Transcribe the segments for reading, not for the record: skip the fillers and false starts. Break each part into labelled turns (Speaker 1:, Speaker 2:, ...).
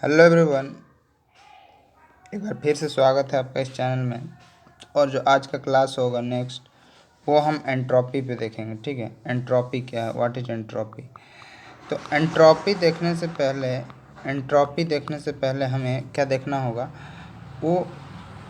Speaker 1: Hello everyone. एक बार फिर से स्वागत है आपका इस चैनल में। और जो आज का क्लास होगा नेक्स्ट, वो हम एंट्रोपी पे देखेंगे। ठीक है, एंट्रोपी क्या है, व्हाट इज एंट्रोपी। तो एंट्रोपी देखने से पहले हमें क्या देखना होगा, वो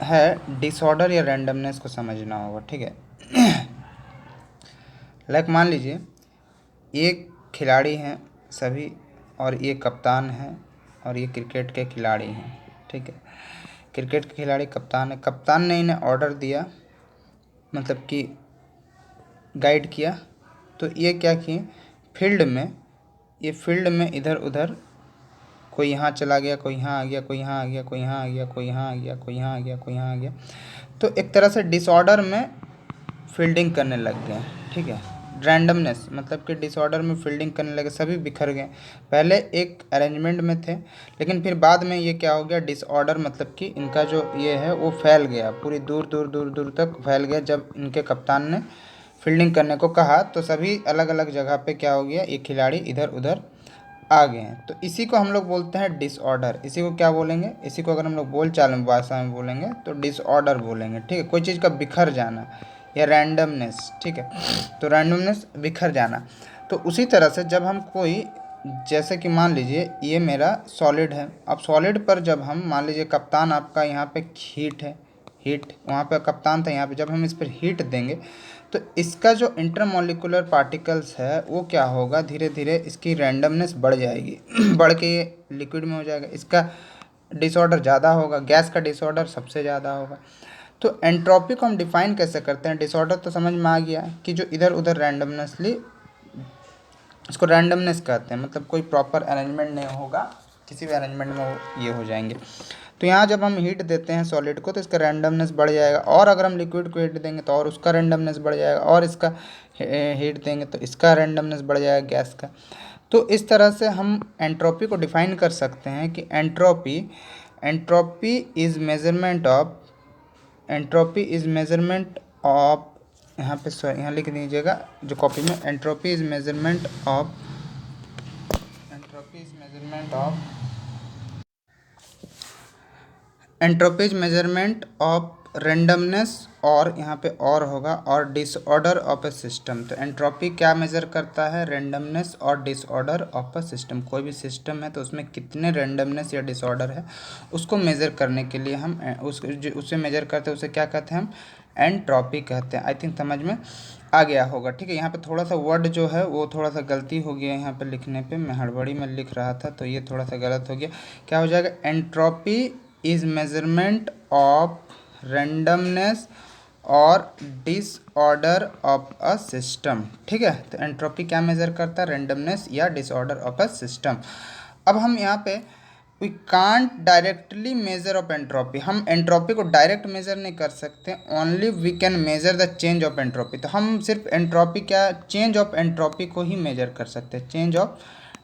Speaker 1: है डिसऑर्डर या रैंडमनेस को समझना होगा। ठीक है, मान लीजिए एक खिलाड़ी हैं सभी, और ये कप्तान हैं, और ये क्रिकेट के खिलाड़ी हैं। ठीक है, क्रिकेट के खिलाड़ी कप्तान है, कप्तान ने इन्हें ऑर्डर दिया, मतलब कि गाइड किया। तो ये क्या किए, फील्ड में इधर उधर, कोई यहाँ चला गया, कोई यहाँ आ गया, कोई यहाँ आ गया, कोई यहाँ आ गया, कोई यहाँ आ गया, कोई यहाँ आ गया, कोई यहाँ आ गया। तो एक तरह से डिसऑर्डर में फील्डिंग करने लग गए। ठीक है, रैंडमनेस मतलब कि डिसऑर्डर में फील्डिंग करने लगे, सभी बिखर गए। पहले एक अरेंजमेंट में थे, लेकिन फिर बाद में ये क्या हो गया, डिसऑर्डर, मतलब कि इनका जो ये है वो फैल गया, पूरी दूर दूर दूर दूर तक फैल गया। जब इनके कप्तान ने फील्डिंग करने को कहा तो सभी अलग अलग जगह पे क्या हो गया, ये खिलाड़ी इधर उधर आ गए हैं। तो इसी को हम लोग बोलते हैं डिसऑर्डर। इसी को क्या बोलेंगे, इसी को अगर हम लोग बोल चाल में भाषा में बोलेंगे तो डिसऑर्डर बोलेंगे। ठीक है, कोई चीज़ का बिखर जाना या रैंडमनेस। ठीक है, तो रैंडमनेस, बिखर जाना। तो उसी तरह से जब हम कोई, जैसे कि मान लीजिए ये मेरा सॉलिड है, अब सॉलिड पर जब हम मान लीजिए कप्तान आपका यहाँ पे हीट है, हीट वहाँ पे कप्तान था, यहाँ पे जब हम इस पर हीट देंगे तो इसका जो इंटरमोलिकुलर पार्टिकल्स है वो क्या होगा, धीरे धीरे इसकी रैंडमनेस बढ़ जाएगी बढ़ के ये लिक्विड में हो जाएगा। इसका डिसऑर्डर ज़्यादा होगा, गैस का डिसऑर्डर सबसे ज़्यादा होगा। तो एंट्रोपी को हम डिफाइन कैसे करते हैं, डिसऑर्डर तो समझ में आ गया कि जो इधर उधर रैंडमनेसली, इसको रैंडमनेस कहते हैं, मतलब कोई प्रॉपर अरेंजमेंट नहीं होगा, किसी भी अरेंजमेंट में वो ये हो जाएंगे। तो यहाँ जब हम हीट देते हैं सॉलिड को तो इसका रैंडमनेस बढ़ जाएगा, और अगर हम लिक्विड को हीट देंगे तो और उसका रैंडमनेस बढ़ जाएगा, और इसका हीट देंगे तो इसका रैंडमनेस बढ़ जाएगा गैस का। तो इस तरह से हम एंट्रोपी को डिफाइन कर सकते हैं कि एंट्रोपी इज मेजरमेंट ऑफ यहाँ पे सॉरी, यहाँ लिख दीजिएगा जो कॉपी में, entropy is measurement of randomness, और यहाँ पे और होगा, और डिसऑर्डर ऑफ अ सिस्टम। तो एंट्रोपी क्या मेज़र करता है, रेंडमनेस और डिसऑर्डर ऑफ अ सिस्टम। कोई भी सिस्टम है तो उसमें कितने रेंडमनेस या डिसऑर्डर है उसको मेज़र करने के लिए हम उससे मेज़र करते हैं, उसे क्या कहते हैं, हम एंट्रोपी कहते हैं। आई थिंक समझ में आ गया होगा। ठीक है, यहाँ पे थोड़ा सा वर्ड जो है वो थोड़ा सा गलती हो गया, यहाँ पे लिखने पे मैं हड़बड़ी में लिख रहा था तो ये थोड़ा सा गलत हो गया। क्या हो जाएगा, entropy is measurement of randomness और डिसऑर्डर ऑफ अ सिस्टम। ठीक है, तो एंट्रोपी क्या मेजर करता है, रेंडमनेस या डिसऑर्डर ऑफ अ सिस्टम। अब हम यहाँ पे we can't directly measure of entropy, हम एंट्रोपी को डायरेक्ट मेजर नहीं कर सकते, only we can measure the change of entropy. तो हम सिर्फ एंट्रोपी क्या, चेंज ऑफ एंट्रोपी को ही मेजर कर सकते हैं, चेंज ऑफ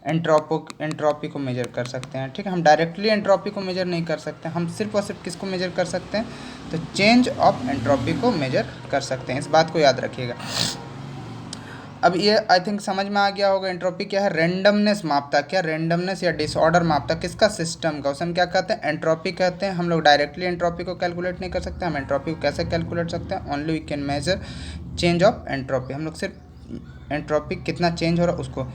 Speaker 1: एंट्रोपी को मेजर कर सकते हैं। ठीक है, हम डायरेक्टली एंट्रोपी को मेजर नहीं कर सकते, हम सिर्फ और सिर्फ किसको मेजर कर सकते हैं, तो चेंज ऑफ एंट्रोपी को मेजर कर सकते हैं। इस बात को याद रखिएगा। अब ये आई थिंक समझ में आ गया होगा, एंट्रोपी क्या है, रेंडमनेस मापता, क्या रेंडमनेस या डिसऑर्डर मापता, किसका, सिस्टम का, उसे हम क्या कहते हैं, एंट्रोपी कहते हैं। हम लोग डायरेक्टली एंट्रोपी को कैलकुलेट नहीं कर सकते, हम एंट्रोपी को कैसे कैलकुलेट सकते हैं, only we can measure change of entropy. हम लोग सिर्फ एंट्रोपी कितना चेंज हो रहा है उसको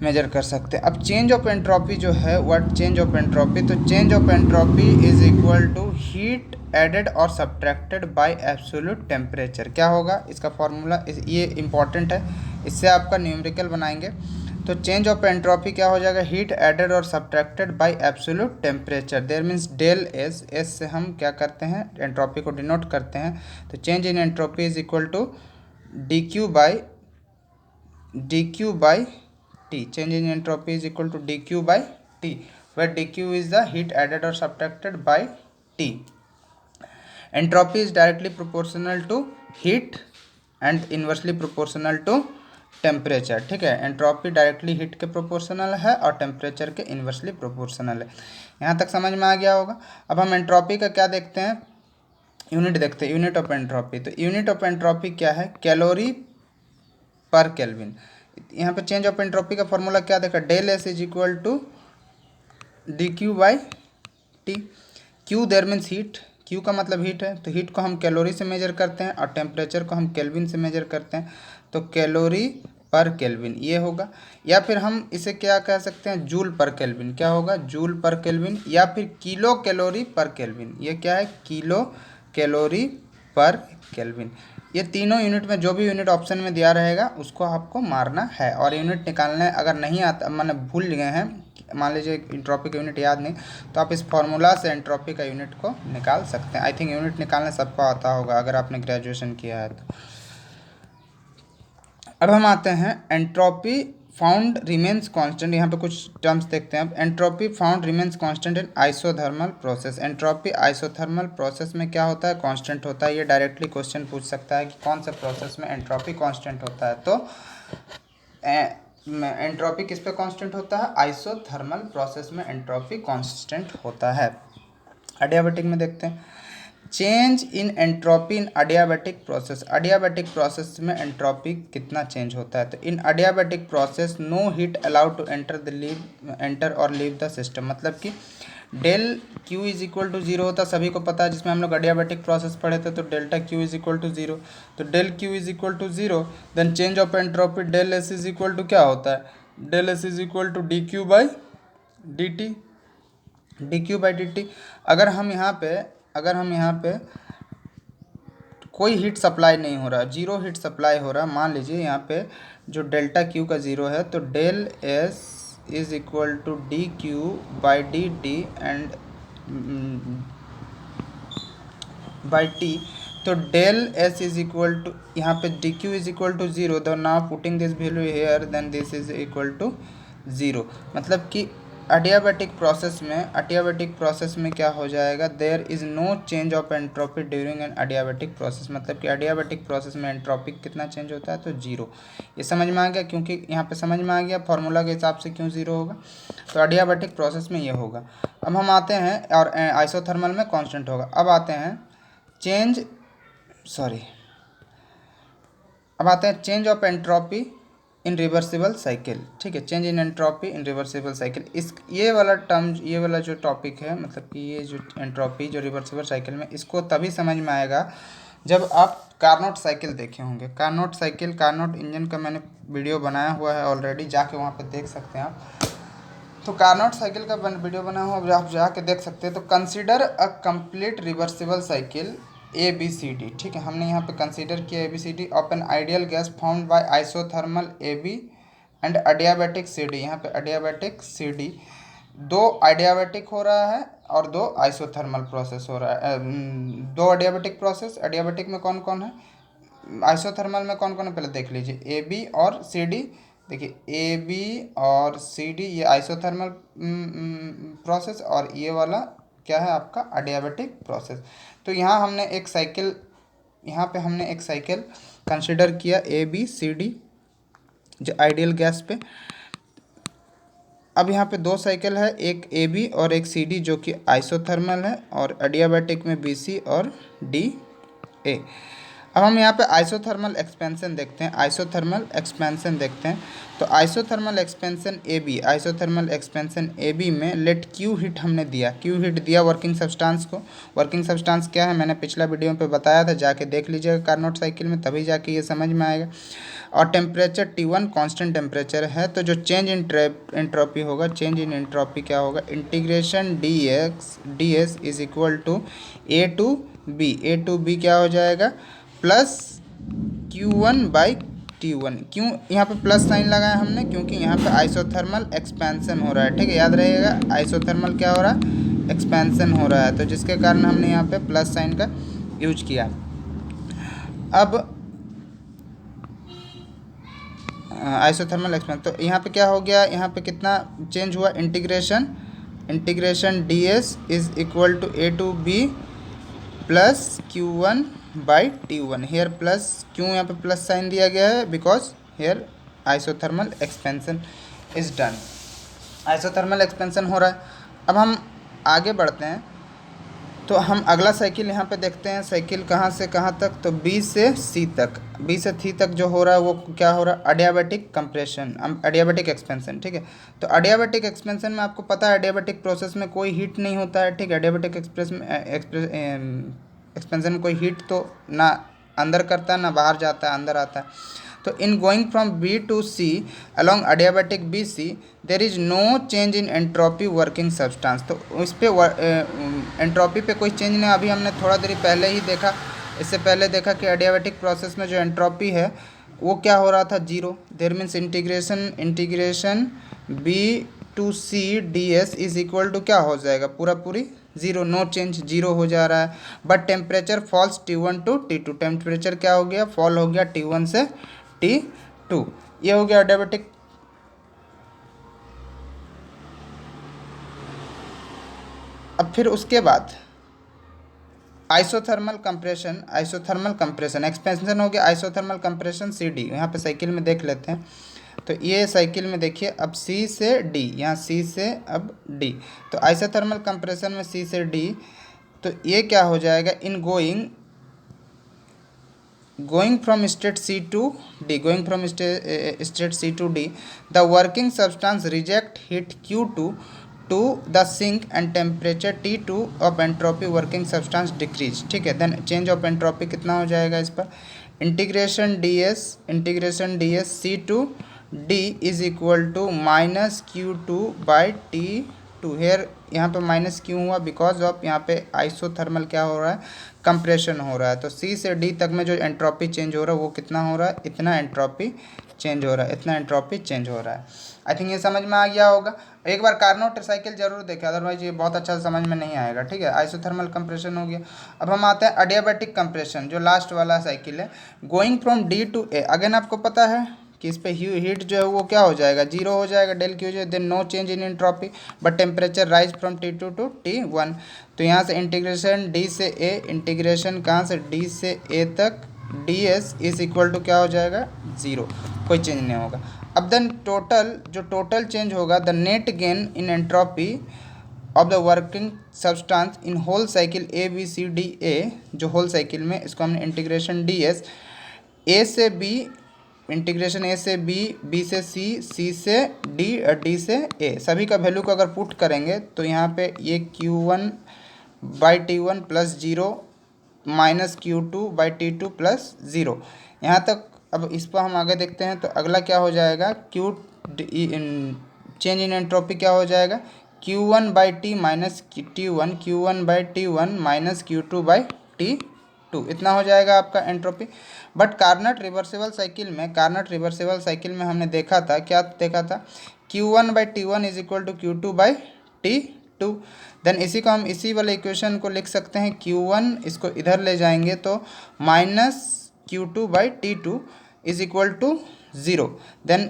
Speaker 1: मेजर कर सकते हैं। अब चेंज ऑफ एंट्रोपी जो है, व्हाट चेंज ऑफ एंट्रोपी, तो change of entropy is equal to heat added और सब्ट्रैक्टेड बाय एब्सोल्यूट टेम्परेचर। क्या होगा इसका फॉर्मूला, ये इंपॉर्टेंट है, इससे आपका न्यूमेरिकल बनाएंगे। तो चेंज ऑफ एंट्रोपी क्या हो जाएगा, हीट एडेड और subtracted by absolute temperature, there means del S, S से हम क्या करते हैं, एंट्रोपी को डिनोट करते हैं। तो change in entropy is equal to d Q by T. Change in entropy is equal to dq by T, where dq is the heat added or subtracted by T. Entropy is directly proportional to heat and inversely proportional to temperature. ठीक है, entropy directly heat के proportional है और temperature के inversely proportional है। यहाँ तक समझ में आ गया होगा। अब हम एंट्रोपी का क्या देखते हैं, यूनिट देखते हैं, यूनिट ऑफ एंट्रोपी। तो यूनिट ऑफ एंट्रोपी क्या है, कैलोरी पर केल्विन। यहाँ पे चेंज ऑफ एंट्रोपी का फॉर्मूला क्या देखा, del S is equal to d Q by T. Q there means heat, Q का मतलब हीट है, तो हीट को हम कैलोरी से मेजर करते हैं और टेम्परेचर को हम केल्विन से मेजर करते हैं, तो कैलोरी पर केल्विन ये होगा। या फिर हम इसे क्या कह सकते हैं, जूल पर केल्विन, क्या होगा, जूल पर केल्विन, या फिर किलो कैलोरी पर केल्विन, ये क्या है, किलो कैलोरी पर केल्विन। ये तीनों यूनिट में जो भी यूनिट ऑप्शन में दिया रहेगा उसको आपको मारना है। और यूनिट निकालने अगर नहीं आता, मैंने भूल गए हैं, मान लीजिए एंट्रोपी का यूनिट याद नहीं, तो आप इस फॉर्मूला से एंट्रोपी का यूनिट को निकाल सकते हैं। आई थिंक यूनिट निकालने सबको आता होगा अगर आपने ग्रेजुएशन किया है तो। अब हम आते हैं एंट्रोपी फाउंड रिमेन्स कांस्टेंट, यहाँ पे कुछ टर्म्स देखते हैं अब। Entropy found remains constant in isothermal process. Entropy isothermal process में क्या होता है, कांस्टेंट होता है। ये डायरेक्टली क्वेश्चन पूछ सकता है कि कौन से प्रोसेस में एंट्रोपी कांस्टेंट होता है, तो एंट्रोपी किस पे कांस्टेंट होता है, आइसोथर्मल प्रोसेस में एंट्रोपी कांस्टेंट होता है। एडियाबेटिक में देखते हैं, change in entropy in adiabatic process. Adiabatic process में एंट्रोपी कितना चेंज होता है, तो in adiabatic process no heat allowed to enter और लीव द सिस्टम। मतलब कि del Q is equal to zero होता है, सभी को पता है, जिसमें हम लोग एडियाबेटिक प्रोसेस पढ़े थे, तो delta Q is equal to zero. तो del Q is equal to zero, then change of entropy del S is equal to क्या होता है, del S is equal to d Q by d T, d Q by d T. अगर हम यहाँ पे कोई heat supply नहीं हो रहा, जीरो हीट सप्लाई हो रहा, मान लीजिए यहाँ पे जो डेल्टा क्यू का ज़ीरो है, तो del S is equal to d Q by d T and by T. तो del S is equal to, यहाँ पे d Q is equal to zero, the now putting this value here, then this is equal to zero. मतलब कि adiabatic process में क्या हो जाएगा, there is no change of entropy during an adiabatic process. मतलब कि एडियाबेटिक प्रोसेस में entropy कितना चेंज होता है, तो जीरो। ये समझ में आ गया, क्योंकि यहाँ पे समझ में आ गया फार्मूला के हिसाब से क्यों ज़ीरो होगा, तो एडियाबेटिक प्रोसेस में ये होगा। अब हम आते हैं, और आइसोथर्मल में कांस्टेंट होगा। अब आते हैं change of entropy in reversible cycle. ठीक है, change in entropy in reversible cycle, इस ये वाला जो टॉपिक है, मतलब कि ये जो एंट्रोपी जो रिवर्सिबल साइकिल में, इसको तभी समझ में आएगा जब आप कार्नोट साइकिल देखे होंगे। कार्नोट इंजन का मैंने वीडियो बनाया हुआ है ऑलरेडी, जाके वहाँ पे देख सकते हैं आप। तो कार्नोट साइकिल का वीडियो बना हुआ, आप जाके देख सकते हैं। तो consider a complete reversible cycle A B C D. ठीक है, हमने यहाँ पे कंसीडर किया A B C D of an ideal gas found by isothermal A B and adiabatic C D. यहाँ पे एडियाबेटिक सी डी, दो एडियाबेटिक हो रहा है और दो आइसोथर्मल प्रोसेस हो रहा है। दो एडियाबेटिक प्रोसेस, एडियाबेटिक में कौन कौन है, आइसोथर्मल में कौन कौन है, पहले देख लीजिए, ए बी और सी डी। देखिए ए बी और सी डी ये आइसोथर्मल प्रोसेस, और ये वाला क्या है आपका, एडियाबेटिक प्रोसेस। तो यहाँ हमने एक साइकिल कंसिडर किया ए बी सी डी जो आइडियल गैस पे। अब यहाँ पे दो साइकिल है, एक ए बी और एक सी डी जो कि आइसोथर्मल है, और एडियाबेटिक में बी सी और डी ए। अब हम यहाँ पे आइसोथर्मल एक्सपेंशन देखते हैं। तो आइसोथर्मल एक्सपेंशन ए बी में लेट क्यू हीट हमने दिया वर्किंग सब्सटेंस को। वर्किंग सब्सटेंस क्या है, मैंने पिछला वीडियो पे बताया था, जाके देख लीजिएगा कार्नोट साइकिल में, तभी जाके ये समझ में आएगा। और टेम्परेचर T1 कांस्टेंट टेम्परेचर है, तो जो चेंज इन एंट्रोपी होगा, चेंज इन एंट्रोपी क्या होगा, integration d S is equal to A to B क्या हो जाएगा, प्लस Q1 बाई T1। क्यों यहाँ पे प्लस साइन लगाया हमने, क्योंकि यहाँ पे आइसोथर्मल एक्सपेंशन हो रहा है। ठीक है, याद रहिएगा, आइसोथर्मल क्या हो रहा है, एक्सपेंशन हो रहा है, तो जिसके कारण हमने यहाँ पे प्लस साइन का यूज किया। अब आइसोथर्मल एक्सपेंशन, तो यहाँ पे क्या हो गया, यहाँ पे कितना चेंज हुआ, integration d S is equal to A to B plus Q1 by T1। Here plus, क्यों यहाँ पे प्लस साइन दिया गया है, because here isothermal expansion is done, isothermal expansion हो रहा है। अब हम आगे बढ़ते हैं, तो हम अगला साइकिल यहाँ पे देखते हैं, साइकिल कहाँ से कहाँ तक, तो बी से सी तक, बी से सी तक जो हो रहा है वो क्या हो रहा है, अडियाबैटिक कंप्रेशन, अडियाबैटिक एक्सपेंशन। ठीक है, तो अडियाबैटिक एक्सपेंशन में आपको पता है अडियाबैटिक प्रोसेस में कोई हीट नहीं होता है। ठीक है, अडियाबैटिक एक्सपेंशन में कोई हीट तो ना अंदर करता है ना बाहर जाता है, अंदर आता है। तो in going from B to C along adiabatic B C there is no change in entropy working substance. तो उस पर एंट्रोपी पे कोई चेंज नहीं। अभी हमने थोड़ा देर पहले ही देखा, इससे पहले देखा कि अडियाबैटिक प्रोसेस में जो एंट्रोपी है वो क्या हो रहा था, zero. There means integration B to C d S is equal to क्या हो जाएगा, पूरा पूरी जीरो, नो चेंज, जीरो हो जा रहा है। But temperature falls T1 to T2, temperature क्या हो गया, फॉल हो गया T1 से T2। ये हो गया अडियाबैटिक। अब फिर उसके बाद आइसोथर्मल कंप्रेशन एक्सपेंशन हो गया, आइसोथर्मल कंप्रेशन सी डी, यहाँ पे साइकिल में देख लेते हैं। तो ये साइकिल में देखिए, अब सी से डी, यहाँ सी से अब डी, तो आइसोथर्मल कंप्रेशन में सी से डी, तो ये क्या हो जाएगा, in going from state C to D, going from state C to D, the working substance reject heat Q2 to the sink and temperature T2 of entropy working substance decrease. ठीक है, then change of entropy कितना हो जाएगा इस पर, integration d S C to D is equal to minus Q2 by T2। Here यहाँ पे minus क्यों हुआ, बिकॉज ऑफ यहाँ पे आइसोथर्मल क्या हो रहा है, कंप्रेशन हो रहा है। तो सी से डी तक में जो एंट्रोपी चेंज हो रहा है वो कितना हो रहा है, इतना एंट्रोपी चेंज हो रहा है, इतना एंट्रोपी चेंज हो रहा है। आई थिंक ये समझ में आ गया होगा। एक बार कार्नोट साइकिल जरूर देखें, अदरवाइज ये बहुत अच्छा समझ में नहीं आएगा। ठीक है, आइसोथर्मल कंप्रेशन हो गया। अब हम आते हैं अडियाबैटिक कंप्रेशन, जो लास्ट वाला साइकिल है, going from D to A. Again आपको पता है कि इस पे हीट जो है वो क्या हो जाएगा, जीरो हो जाएगा, डेल क्यू जो, then no change in entropy but temperature rise from T2 to T1। तो यहाँ से इंटीग्रेशन डी से ए, इंटीग्रेशन कहाँ से डी से ए तक, d S is equal to क्या हो जाएगा, ज़ीरो, कोई चेंज नहीं होगा। अब देन टोटल चेंज होगा, the net gain in entropy of the working substance in whole cycle A B C D A, जो होल साइकिल में, इसको हमने इंटीग्रेशन डी एस, ए से बी, इंटीग्रेशन ए से बी, बी से सी, सी से डी और डी से ए, सभी का वैल्यू को अगर पुट करेंगे तो यहाँ पे ये Q1 by T1 plus zero minus Q2 by T2 plus zero, यहाँ तक। अब इस पर हम आगे देखते हैं, तो अगला क्या हो जाएगा, चेंज इन एंट्रोपी क्या हो जाएगा, Q1 by T minus T1, Q1 by T1 minus Q2 by T2, इतना हो जाएगा आपका entropy. But Carnot reversible cycle में हमने देखा था, क्या देखा था, Q1 by T1 is equal to Q2 by T2। Then इसी को हम इसी वाले इक्वेशन को लिख सकते हैं, Q1 इसको इधर ले जाएंगे तो minus Q2 by T2 is equal to zero. Then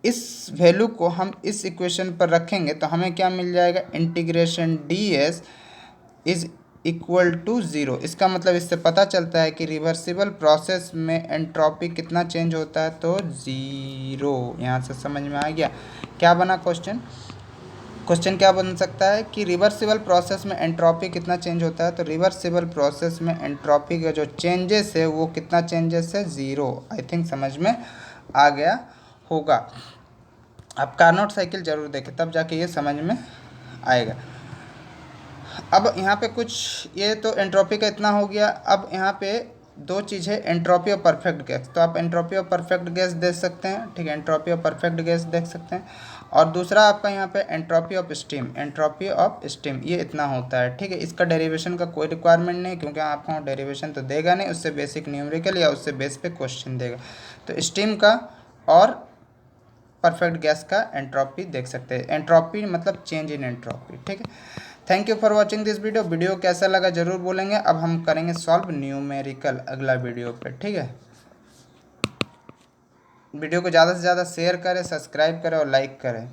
Speaker 1: इस वैल्यू को हम इस इक्वेशन पर रखेंगे तो हमें क्या मिल जाएगा, integration d S is equal to zero. इसका मतलब इससे पता चलता है कि रिवर्सिबल प्रोसेस में एंट्रोपी कितना चेंज होता है, तो ज़ीरो। यहाँ से समझ में आ गया क्या बना क्वेश्चन क्या बन सकता है कि रिवर्सिबल प्रोसेस में एंट्रोपी कितना चेंज होता है। तो रिवर्सिबल प्रोसेस में एंट्रोपी का जो चेंजेस है वो कितना चेंजेस है, ज़ीरो। आई थिंक समझ में आ गया होगा। आप कार्नोट साइकिल जरूर देखें, तब जाके ये समझ में आएगा। अब यहाँ पे कुछ, ये तो एंट्रोपी का इतना हो गया। अब यहाँ पे दो चीज़ है, एंट्रोपी और परफेक्ट गैस। तो आप एंट्रोपी और परफेक्ट गैस देख सकते हैं, ठीक है, एंट्रोपी और परफेक्ट गैस देख सकते हैं। और दूसरा आपका यहाँ पे एंट्रोपी ऑफ स्टीम, ये इतना होता है, ठीक है। इसका डेरिवेशन का कोई रिक्वायरमेंट नहीं, क्योंकि आपको डेरिवेशन तो देगा नहीं, उससे बेसिक न्यूमेरिकल या उससे बेस पे क्वेश्चन देगा। तो स्टीम का और परफेक्ट गैस का एंट्रोपी देख सकते हैं। एंट्रोपी मतलब चेंज इन एंट्रोपी, ठीक है। Thank you for watching this video कैसा लगा जरूर बोलेंगे। अब हम करेंगे सॉल्व न्यूमेरिकल अगला वीडियो पे, ठीक है। वीडियो को ज़्यादा से ज़्यादा शेयर करें, सब्सक्राइब करें और लाइक करें।